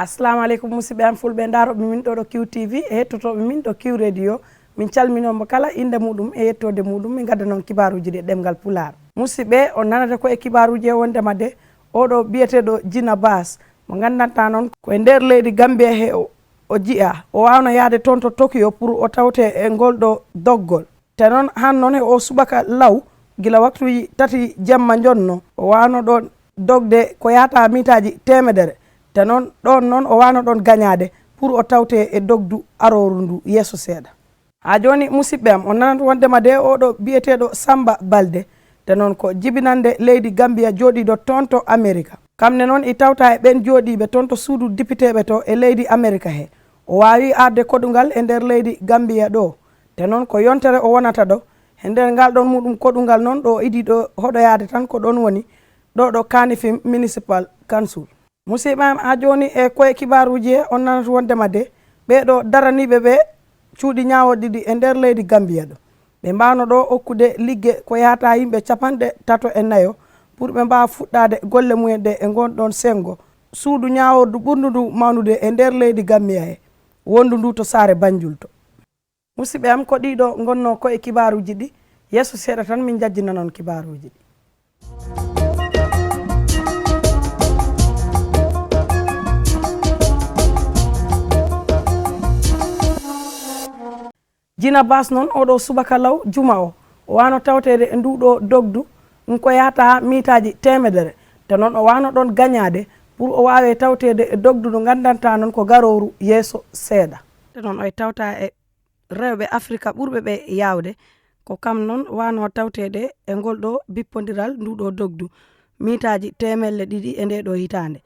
assalamu aleykum musidɓe am fulɓe daroɓe min ɗo QTV e hettotoɓe min ɗo Q radio min calminomo kala inde muɗum e yettode muɗum min gadda noon kibaruji ɗi ɗemgal Pulaar. musidɓe on nanata ko e kibaruji e wondema de oɗo biyeteɗo Djina Bass mo gandanta noon koye nder leydi Gambia he o jiya o wawno yaade toon to Tokyo pour o tawte e ngol ɗo doggol te noon han noon he o subaka law gila waktuji 3 jemma jonno o wawno ɗon dogde ko yata mitaji 100 te noon ɗon noon o wano ɗon gañade pour o tawte e dogdu aroru ndu yeeso seeɗa. ha joni musidɓe am on nanata wondema de oɗo biyeteɗo Samba Balde te noon ko jibinande leydi Gambia jooɗiɗo toon to America. kamne noon i tawta e ɓen jooɗiɓe toon to suudu députéɓe to e leydi America he o wawi arde koɗugal e nder leydi Gambia ɗo te noon ko yontere o wonata ɗo e nder ngal ɗon muɗum koɗugal noon ɗo idi ɗo hoɗoyade tan ko ɗon woni ɗo Kanifing Municipal Council. musidɓe am ha joni e koye kibaruji he on nanata wondema de ɓeɗo daraniɓe ɓe cuuɗi ñawoɗiɗi e nder leydi Gambia ɗo ɓe mbawno ɗo hokkude ligge ko yata yimɓe 34 pour ɓe mbawa fuɗɗade golle mumen ɗe e gonɗon sengo suudu ñawodu ɓurdu ndu mawnude e nder leydi Gambia he wondu ndu to Saare Banjul to. musidɓe am ko ɗiɗo gonno koye kibaruji ɗi yeeso seeɗa tan min jajjina noon kibaruji ɗi. Djina Bass noon oɗo subaka law juma o wano tawtede e nduɗo dogdu ko yata mitaji 100 te noon o wano ɗon gañade pour o wawe tawtede e dogdu ɗo gandanta noon ko garoru yeeso seeɗa. te noon oye tawta e rewɓe Afrique ɓurɓe ɓe yawde ko kam noon wano tawtede e ngol ɗo bippodiral nduɗo dogdu mitaji 200 e nde ɗo hitande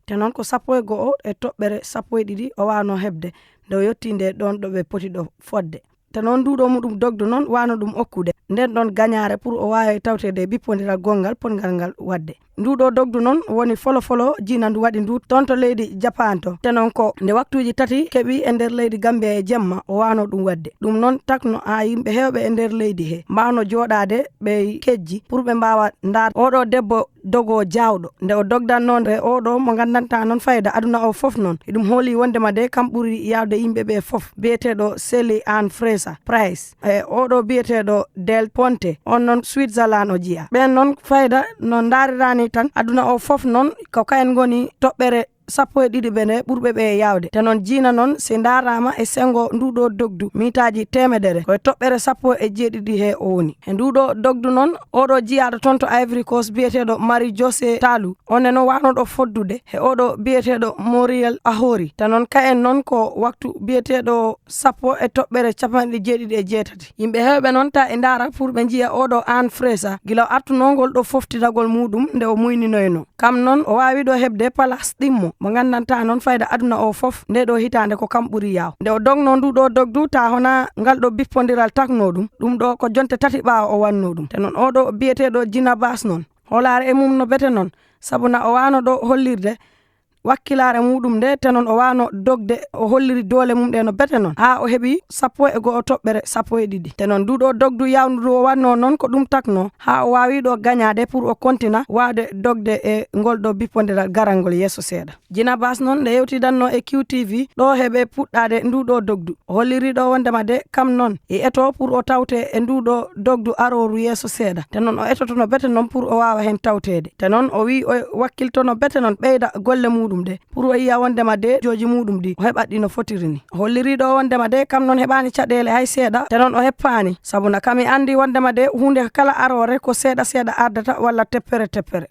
te noon ko 11 e toɓɓere 12 o wano hebde nde o yetti nde ɗon ɗo ɓe poti ɗo fodde te noon nduɗo muɗum dogdu noon wano ɗum okkude nden ɗon gañare pour o wawi tawtede bippodiral gongal pongal ngal wadde. nduɗo dogdu noon woni folofolo Djina ndu waɗi ndu toon to leydi Japan to te noon ko nde waktuji 3 keeɓi e nder leydi Gambia e jemma o wano ɗum wadde ɗum noon takno ha yimɓe hewɓe e nder leydi he mbawno joɗade ɓe kejji pour ɓe mbawa ndar oɗo debbo dogo jawɗo nde o dogdan noon e oɗo mo gandanta noon fayida aduna o foof noon ɗum hooli wondema de kam ɓuuri yawde yimɓeɓe foof biyeteɗo Sally Ann Fraser Price e oɗo biyeteɗo Del Ponte on noon Switzerland o jiya ɓen noon fayida no darirani tan aduna o foof noon ko kayen goni toɓɓere 12 ɓe nde ɓurɓe ɓe yawde te noon Djina noon si darama e sengo nduɗo dogdu mitaji 100 koye toɓɓere 17 he o woni e nduɗo dogdu noon oɗo jiyaɗo toon to Ivory Coast biyeteɗo Marie José Talou onne noon wanoɗo foddude e oɗo biyeteɗo Moriel Ahori te noon kayen noon ko waktu biyeteɗo 10 e toɓɓere 78 yimɓe hewɓe noon ta e dara pour ɓe jiya oɗo Ann Fraser gila artunogol ɗo foftidagol muɗum nde o muyninoyno kam noon o wawi ɗo hebde place ɗimmo mo gandanta noon fayda aduna o foof nde ɗo hitande ko kam ɓuuri yaw nde o dogno nduɗo dogdu ta hona ngal ɗo bippodiral takno ɗum ɗo ko jonte 3 ɓawa o wanno ɗum te noon oɗo biyeteɗo Djina Bass noon holare e mum no bete noon sabuna o wano ɗo hollirde wakkilare muɗum nde te noon o wano dogde o holliri doole mum ɗe no bete noon ha o heeɓi 11 toɓɓere 12 te noon nduɗo dogdu yawndu o wanno noon ko ɗum takno ha o wawi ɗo gañade pour o kontina wawde dogde e ngol ɗo bippodiral garangol yeeso seeɗa. Djina Bass noon nde yewtidanno e QTV ɗo heeɓe puɗɗade nduɗo dogdu o holliri ɗo wondema de kam noon e eto pour o tawte e nduɗo dogdu aroru yeeso seeɗa te noon o etoto no bete noon pour o wawa hen tawtede te noon o wi o wakkilto no bete noon ɓeyda golle muɗum de pour o yiya wondema de joji muɗum ɗi o heɓat ɗi no fotiri ni o holliri ɗo wondema de kam noon heɓani caɗele hay seeɗa te noon o heppani sabuna kami andi wondema de hunde kala arore ko seeɗa ardata walla teppere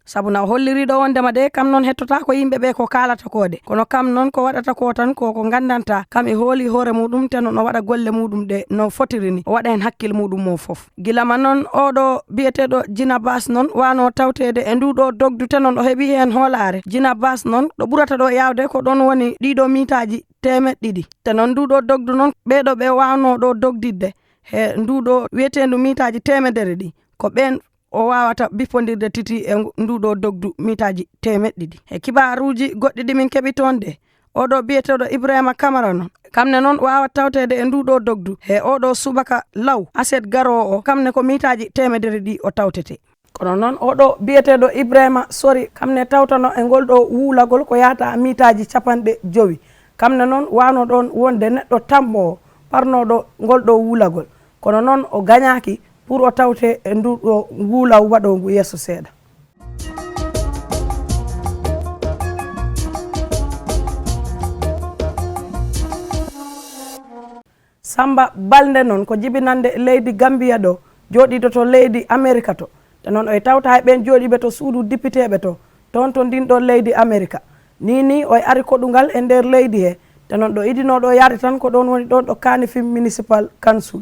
sabuna o holliri ɗo wondema de kam noon hettota ko yimɓeɓe ko kalata kode kono kam noon ko waɗata ko tan koko gandanta kam e hooli hoore muɗum te noon o waɗa golle muɗum ɗe no fotiri ni o waɗa hen hakkille muɗum mo foof gilama noon oɗo biyeteɗo Djina Bass noon wano tawtede e nduɗo dogdu te noon o heeɓi hen hoolare Djina Bass noon ɗo ɓurata ɗo yawde ko ɗon woni ɗiɗo mitaji 200 te noon nduɗo dogdu noon ɓeɗo ɓe wawno ɗo dogdidde he nduɗo wiyetendu mitaji 100 ɗi ko ɓen o wawata bippodirde titi e nduɗo dogdu mitaji 100 e kibaruji goɗɗi ɗi min keeɓi toon de oɗo biyeteɗo Ibrahima Camara noon kamne noon wawa tawtede e nduɗo dogdu he oɗo subaka law aset garowo o kamne ko mitaji 100 ɗi o tawtete kono noon oɗo biyeteɗo Ibrahima Sori kamne tawtano e ngol ɗo wuulagol ko yahata mitaji 50 kamne noon wano ɗon wonde neɗɗo tammo parnoɗo ngol ɗo wuulagol kono noon o gañaki pour o tawte e nduɗo wuulaw waɗo ngu yesso seeɗa. Samba Balde noon ko jibinande leydi Gambia ɗo joɗiɗo to leydi America to te noon oye tawta e ɓen joɗiɓe to suudu députéɓe to toon to ndin ɗo leydi America ni oye ari koɗugal e nder leydi he te noon ɗo idinoɗo yaade tan ko ɗon woni ɗon ɗo Kanifing Municipal Council.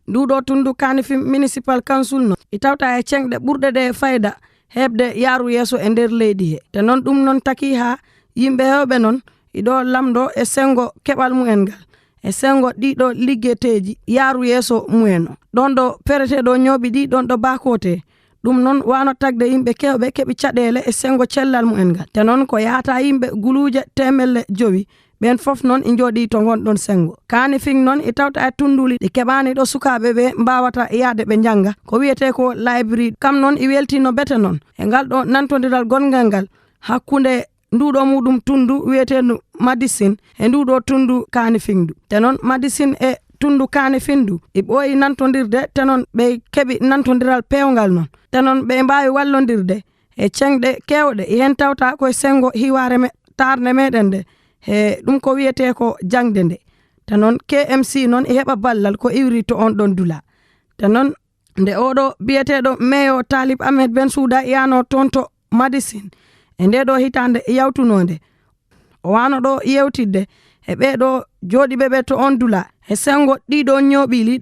Nduɗo tundu Kanifing Municipal Council noon i tawta e cengɗe ɓurɗe ɗe fayda heɓde yaaru yeeso e nder leydi he te noon ɗum noon taki ha yimɓe hewɓe noon iɗo lamdo e sengo keɓal mumen ngal e sengo ɗiɗo liggeteji yaaru yeeso mumen o ɗon ɗo pereteɗo ñooɓi ɗi ɗon ɗo bakote ɗum noon wano tagde yimɓe kewɓe keɓi caɗele e sengo cellal mumen ngal te noon ko yahata yimɓe guluje 500 ɓen fof noon i jooɗi to gonɗon sengo. Kanifing noon i tawta e tunduli ɗi keɓani ɗo sukaɓe ɓe mbawata yaade ɓe janga ko wiyete ko library kam noon i weltino bete noon e ngal ɗo nantodiral gongal ngal hakkunde nduɗo muɗum tundu wiyetendu Madison e nduɗo tundu Kanifing du te noon Madison e tundu Kanifing du i ɓooyi nantodirde te noon ɓe keɓi nantodiral pewngal noon te noon ɓe mbawi wallodirde e cengɗe kewɗe hen tawta koye sengo hiware tarde meɗen nde e ɗum ko wiyete ko jangde nde te noon KMC noon e heɓa ballal ko iwri to on ɗon dula te noon nde oɗo biyeteɗo meyo Talib Ahmed Bensouda yano toon to Madison e nde ɗo hitande yawtunode o wano ɗo yewtidde e ɓeɗo joɗiɓe ɓe to on dula e sengo ɗiɗo ñooɓili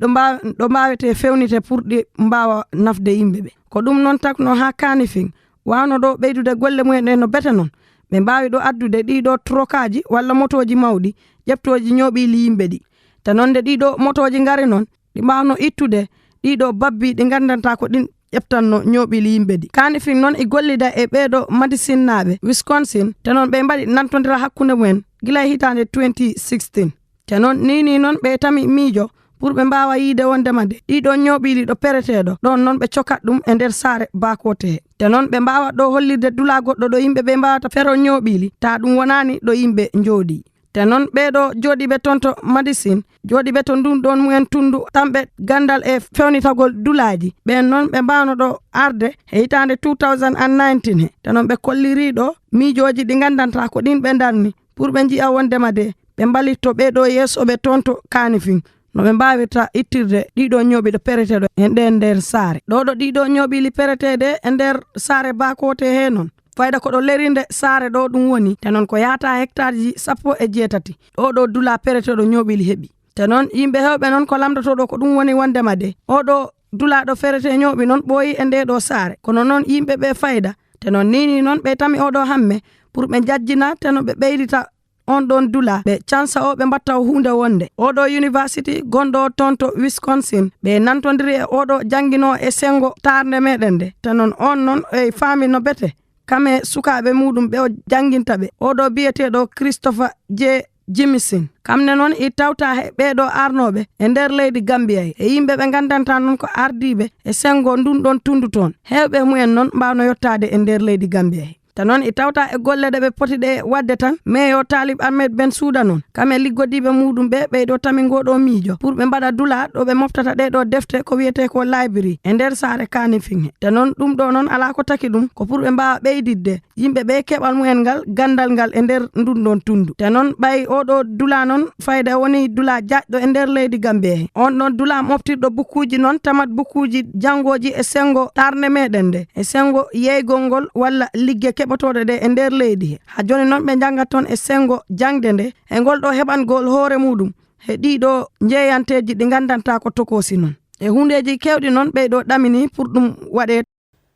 ɗo mbawete fewnite pour ɗi mbawa nafde yimɓeɓe ko ɗum noon takno ha Kanifing wano ɗo ɓeydude golle mumen no bete noon ɓe mbawi ɗo addude ɗiɗo trokaji walla motoji mawɗi ƴeftoji ñooɓili yimɓe ɗi te noon nde ɗiɗo motoji ngari noon ɗi mbawno ittude ɗiɗo babbi ɗi gandanta ko ɗin ƴeftanno ñooɓili yimɓe ɗi. Kanifing noon i gollida e ɓeɗo Madison naɓe Wisconsin te noon ɓe mbaɗi nantodira hakkunde mumen gila hitande 2016 te noon ni noon ɓe tami miijo pour ɓe mbawa yiide wondema de ɗiɗo ñooɓili ɗo pereteɗo ɗon noon ɓe cokat ɗum e nder saare bakote he te noon ɓe mbawa ɗo hollirde dula goɗɗo ɗo yimɓe ɓe mbawata fero ñooɓili ta ɗum wonani ɗo yimɓe jooɗi te noon ɓeɗo joɗiɓe toon to Madison joɗiɓe to ndun ɗon mumen tundu tamɓe gandal e fewnitagol dulaji ɓen noon ɓe mbawno ɗo arde e hitande 2019 he te noon ɓe kolliriɗo miijoji ɗi gandanta ko ɗin ɓe darni pour ɓe jiya wondema de ɓe mbalitto ɓeɗo yeesoɓe toon to Kanifing no ɓe mbawita ittirde ɗiɗo ñooɓiɗo pereteɗo e nder saare ɗo ɗiɗo ñooɓili peretede e nder saare bakote he noon fayda ko ɗo lerinde saare ɗo ɗum woni te noon ko yahata hectare ji 18 ɗo dula pereteɗo ñooɓili heɓi te noon yimɓe hewɓe noon ko lamdotoɗo ko ɗum woni wondema de oɗo dulaɗo ferete ñooɓi noon ɓooyi e nde ɗo saare kono noon yimɓe ɓe fayda te noon ni noon ɓe tami oɗo hamme pour ɓe jajjina te noon ɓe ɓeydita on ɗon dula ɓe cansa o ɓe mbatta hunde wonde oɗo university gonɗo toon to Wisconsin ɓe nantodiri e oɗo jangguino e sengo tarde meɗen nde te noon on noon e faami no bete kame sukaɓe muɗum ɓe o janginta ɓe oɗo biyeteɗo Christopher J. Jimison kamne noon i tawta he ɓeɗo arnoɓe e nder leydi Gambia e yimɓe ɓe gandanta noon ko ardiɓe e sengo ndun ɗon tundu toon hewɓe mumen noon mbawno yottade e nder leydi Gambia te noon i tawta e golle ɗe ɓe poti ɗe wadde tan meyo Talib Ahmed Bensouda noon kame liggodiɓe muɗum ɓe ɓeyɗo tami ngoɗo miijo pour ɓe mbaɗa dula ɗo ɓe moftata ɗeɗo defte ko wiyete ko library e nder saare Kanifing he te noon ɗum ɗo noon ala ko taki ɗum ko pour ɓe mbawa ɓeydidde yimɓe ɓe keɓal mumen ngal gandal ngal e nder ndun ɗon tundu te noon ɓayi oɗo dula noon fayda woni dula jaƴɗo e nder leydi Gambia he on ɗon dula moftirɗo bukkuji noon tamat bukkuji jangoji e sengo tarne meɗen nde e sengo yeygol ngol walla ligge keɓotoɗe ɗe e nder leydi he ha joni noon ɓe janggat toon e sengo jangde nde e ngol ɗo heɓangol hoore muɗum e ɗiɗo jeeyanteji ɗi gandanta ko tokosi noon e hundeji kewɗi noon ɓeyɗo ɗamini pour ɗum waɗe.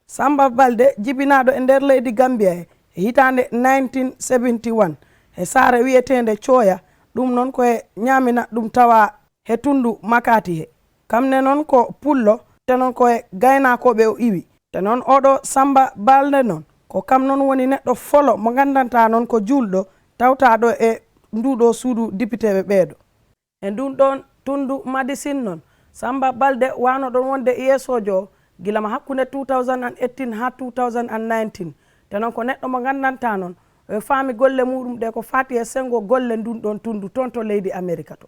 Samba Balde jibinaɗo e nder leydi Gambia e hitande 1971 e saare wiyetende Coya ɗum noon koye ñamina ɗum tawa he tundu Makati he kamne noon ko pullo te noon koye gaynakoɓe o iwi te noon oɗo Samba Balde noon ko kam noon woni neɗɗo folo mo gandanta noon ko julɗo tawtaɗo e nduɗo suudu députéɓe ɓeeɗo e ndun ɗon tundu Madison noon Samba Balde wano ɗon wonde yeesojo gila ma hakkunde 2018 ha 2019 te noon ko neɗɗo mo gandanta noon faami golle muɗum ɗe ko fati e sengo golle ndun ɗon tundu toon to leydi America to.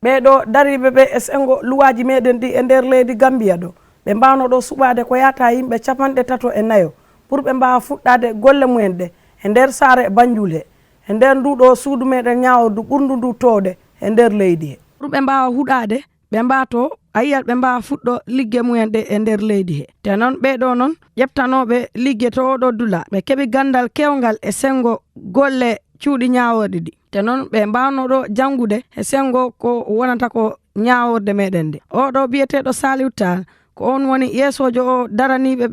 ɓeɗo dariɓe ɓe e sengo luwaji meɗen ɗi e nder leydi Gambia ɗo ɓe mbawno ɗo suɓade ko yata yimɓe 34 pour ɓe mbawa fuɗɗade golle mumen ɗe e nder saare Banjul he e nder nduɗo suudu meɗen ñawodu ɓurndu ndu towde e nder leydi he pour ɓe mbawa huɗade ɓe mbato a yiyat ɓe mbawa fuɗɗo ligge mumen ɗe e nder leydi he te noon ɓeɗo noon ƴeftanoɓe ligge to oɗo dula ɓe keeɓi gandal kewgal e sengo golle cuuɗi ñawoɗe ɗi te noon ɓe mbawno ɗo jangude e sengo ko wonata ko ñaworde meɗen nde oɗo biyeteɗo Saliou Tall ko on woni yeesojo o daraniɓe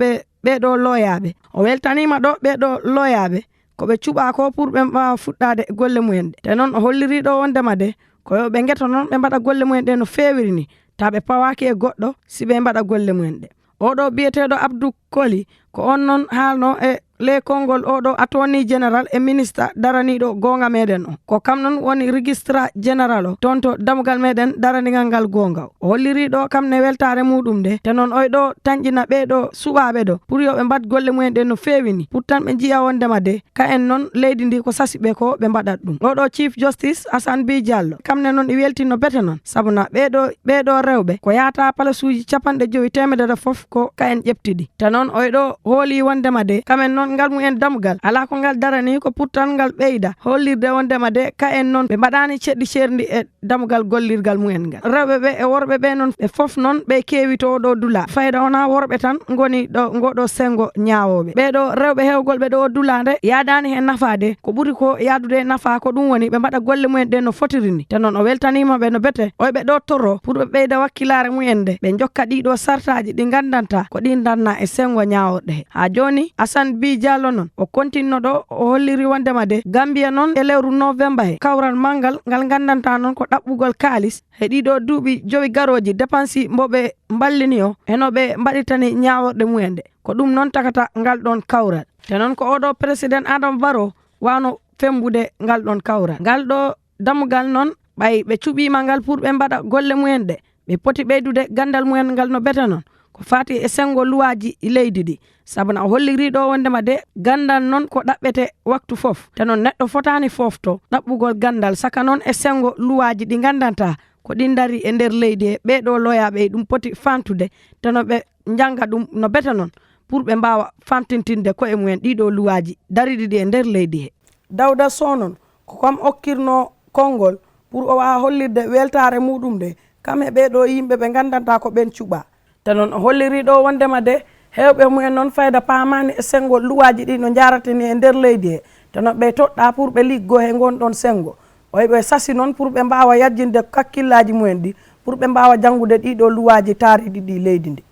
ɓeɗo loyaɓe o weltanima ɗo ɓeɗo loyaɓe koɓe cuɓa ko pour ɓe mbawa fuɗɗade golle mumen ɗe te noon o holliri ɗo wondema de ko ɓe gueto noon ɓe mbaɗa golle mumen ɗe no fewiri ni ta ɓe pawaki e goɗɗo si ɓe mbaɗa golle mumen ɗe oɗo biyeteɗo Abdou Koli ko on noon haalno e le konngol oɗo attorney général e ministre daraniɗo gonga meɗen o ko kam noon woni registra général o toon to damugal meɗen daranigal ngal gonga o holliri ɗo kam ne weltare muɗum de te noon oyɗo tañƴina ɓeɗo suɓaɓe ɗo pour yo ɓe mbat golle mumen ɗe no fewini pourtant ɓe jiya wondema de ka en noon leydi ndi ko sasiɓe ko ɓe mbaɗat ɗum oɗo chief justice Assane Bi Diallo kamne noon i weltino bete noon sabuna ɓeɗo rewɓe ko yata palasuji 50 fof ko ka en ƴeftiɗi te noon oyɗo hooli wondema de kamen noon ngal mumen damgal ala ko ngal darani ko pourtant ngal ɓeyda hollirde wondema de ka en noon ɓe mbaɗani ceɗɗi cerndi e damgal gollirgal mumen ngal rewɓe ɓe e worɓe ɓe noon ɓe foof noon ɓe keewi to ɗo dula fayda wona worɓe tan goni ɗo ngoɗo sengo ñawoɓe ɓeɗo rewɓe hewgol ɓe ɗo dulade yadani hen nafade ko ɓuuri ko yadude nafa ko ɗum woni ɓe mbaɗa golle mumen ɗe no fotirini te noon o weltanimaɓe no bete oyɓe ɗo toro pour ɓe ɓeyda wakkilare mumen nde ɓe jokka ɗiɗo sartaji ɗi gandanta ko ɗin danna e sengo ñawoɗe he ha joni Assane Bi Diallo noon o continno ɗo o holliri wondema de Gambia noon e lewru novembre he kawral mangal ngal gandanta noon ko ɗaɓɓugol kalis e ɗiɗo duuɓi 5 garoji dépensi mboɓe mballini o enoɓe mbaɗitani ñaworɗe mumen ɗe ko ɗum noon takata ngal ɗon kawral te noon ko oɗo président Adama Barrow wano fembude ngal ɗon kawral ngal ɗo dammugal noon ɓay ɓe cuɓima ngal pour ɓe mbaɗa golle mumen ɗe ɓe poti ɓeydude gandal mumen ngal no bete noon ko fati e sengo luwaji leydi ɗi sabuna o holliri ɗo wondema de gandal noon ko ɗaɓɓete waktu fof te noon neɗɗo fotani fofto ɗaɓɓugol gandal saka noon e sengo luwaji ɗi gandanta ko ɗin dari e nder leydi he ɓeɗo loyaɓe ɗum poti famtude te no ɓe janga ɗum no bete noon pour ɓe mbawa famtintinde koye mumen ɗiɗo luwaji dariɗi ɗi e nder leydi he Dawda Sow noon ko kam okkirno konngol pour o wawa hollirde weltare muɗum de kam e ɓeɗo yimɓe ɓe gandanta ko ɓen cuɓa te noon o holliri ɗo wondema de hewɓe mumen noon fayda pamani e sengo luwaji ɗi no jaratini e nder leydi he te noon ɓe toɗɗa pour ɓe liggo he gonɗon sengo oyɓe sasi noon pour ɓe mbawa yajjinde kakkillaji mumen ɗi pour ɓe mbawa jangude ɗiɗo luwaji taariɗi ɗi leydi ndi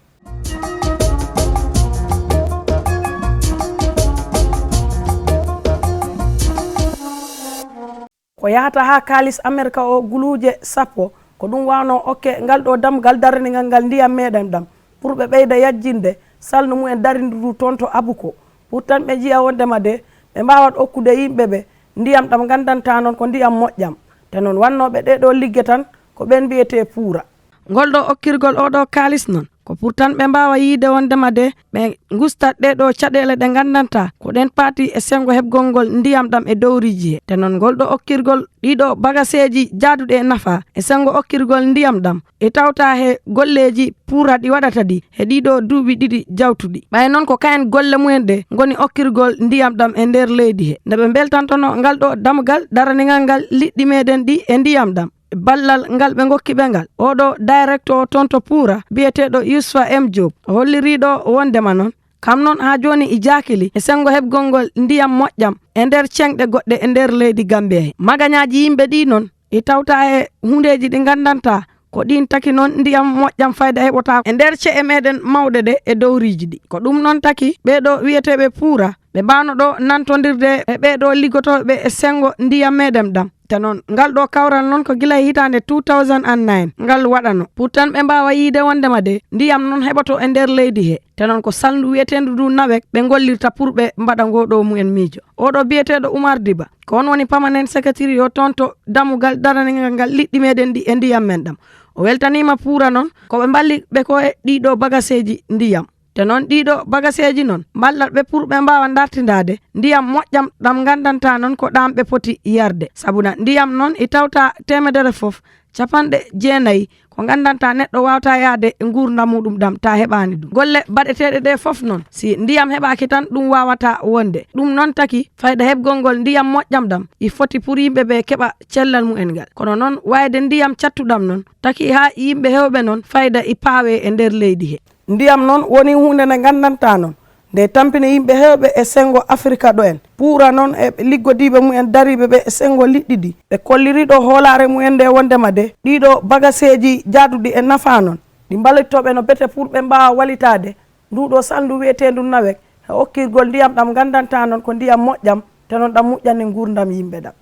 ko yahata ha kalis America o guluje 10 ko ɗum wawno okke ngal ɗo damgal daranigal ngal ndiyam meɗen ɗam pour ɓe ɓeyda yajjinde salno mumen darindu toon to abuko pourtant ɓe jiya wondema de ɓe mbawat okkude yimɓe ɓe ndiyam ɗam gandanta noon ko ndiyam moƴƴam te noon wannoɓe ɗeɗo ligge tan ko ɓen mbiyete puura ngol ɗo okkirgol oɗo kalis noon ko pourtant ɓe mbawa yiide wondema de ɓe gustat ɗeɗo caɗele ɗe gandanta ko ɗen paati e sengo heɓgol ngol ndiyam ɗam e dowriji he te noon ngol ɗo okkirgol ɗiɗo bagaseji jaaduɗe e nafa e sengo okkirgol ndiyam ɗam e tawta he golleji puura ɗi waɗata ɗi e ɗiɗo duuɓi ɗiɗi jawtuɗi ɓay noon ko kayen golle mumen ɗe goni okkirgol ndiyam ɗam e nder leydi he nde ɓe beltantono ngal ɗo damgal daranigal ngal liɗɗi meɗen ɗi e ndiyam ɗam ballal ngal ɓe gokki ɓe ngal oɗo directeur o toon to puura biyeteɗo Youssoufa M Diop o holliriɗo wondema noon kam noon ha joni i jakili e sengo heɓgol ngol ndiyam moƴƴam e nder cenɗe goɗɗe e nder leydi Gambia he magañaji yimɓe ɗi noon i tawta e hundeji ɗi gandanta ko ɗin taki noon ndiyam moƴƴam fayda heɓota e nder ce'e meɗen mawɗe ɗe e dowriji ɗi ko ɗum noon taki ɓeɗo wiyeteɓe puura ɓe mbawno ɗo nantodirde e ɓeɗo liggotoɓe e sengo ndiyam meɗen ɗam te noon ngal ɗo kawral noon ko gila hitande 2009 ngal waɗano pour tan ɓe mbawa yiide wondema de ndiyam noon heɓoto e nder leydi he te noon ko salndu wiyetendu du nawek ɓe gollirta pour ɓe mbaɗa ngoɗo mumen miijo oɗo biyeteɗo Oumar Diba ko on woni permanent secretary o toon to dammugal daranigal ngal liɗɗi meɗen ɗi e ndiyam men ɗam o weltanima puura noon koɓe mballi ɓe ko e ɗiɗo bagaseji ndiyam te noon ɗiɗo bagaseji noon mballat ɓe pour ɓe mbawa dartidade ndiyam moƴƴam ɗam gandanta noon ko ɗam ɓe poti yarde sabuna ndiyam noon i tawta temedere foof 90 ko gandanta neɗɗo wawta yaade e gurdam muɗum ɗam ta heɓani ɗum golle baɗeteɗe ɗe foof noon si ndiyam heɓaki tan ɗum wawata wonde ɗum noon taki fayda heɓgol ngol ndiyam moƴƴam ɗam i foti pour yimɓeɓe keɓa cellal mumen ngal kono noon wayde ndiyam cattuɗam noon taki ha yimɓe hewɓe noon fayda i paawe e nder leydi he ndiyam noon woni hunde nde gandanta noon nde tampini yimɓe hewɓe e sengo Afrika ɗo en puura noon e liggodiɓe mumen dariɓe ɓe e sengo liɗɗi ɗi ɓe kolliriɗo hoolare mumen nde wondema de ɗiɗo bagaseji jaaduɗi e nafa noon ɗi mballitoɓe no bete pour ɓe mbawa walitade nduɗo salndu wiyetendu nawek e hokkirgol ndiyam ɗam gandanta noon ko ndiyam moƴƴam te noon ɗam moƴƴani gurdam yimɓe ɗam.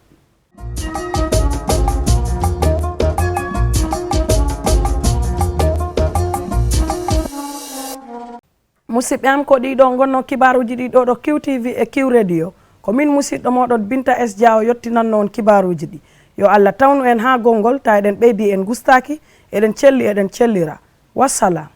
musidɓe am ko ɗiɗo gonno kibaruji ɗi ɗo QTV e Q radio ko min musidɗo moɗon Binta S Dia o yettinanno on kibaruji ɗi yo Allah tawnu en ha gongol ta eɗen ɓeydi en gustaki eɗen celli eɗen cellira wassalam.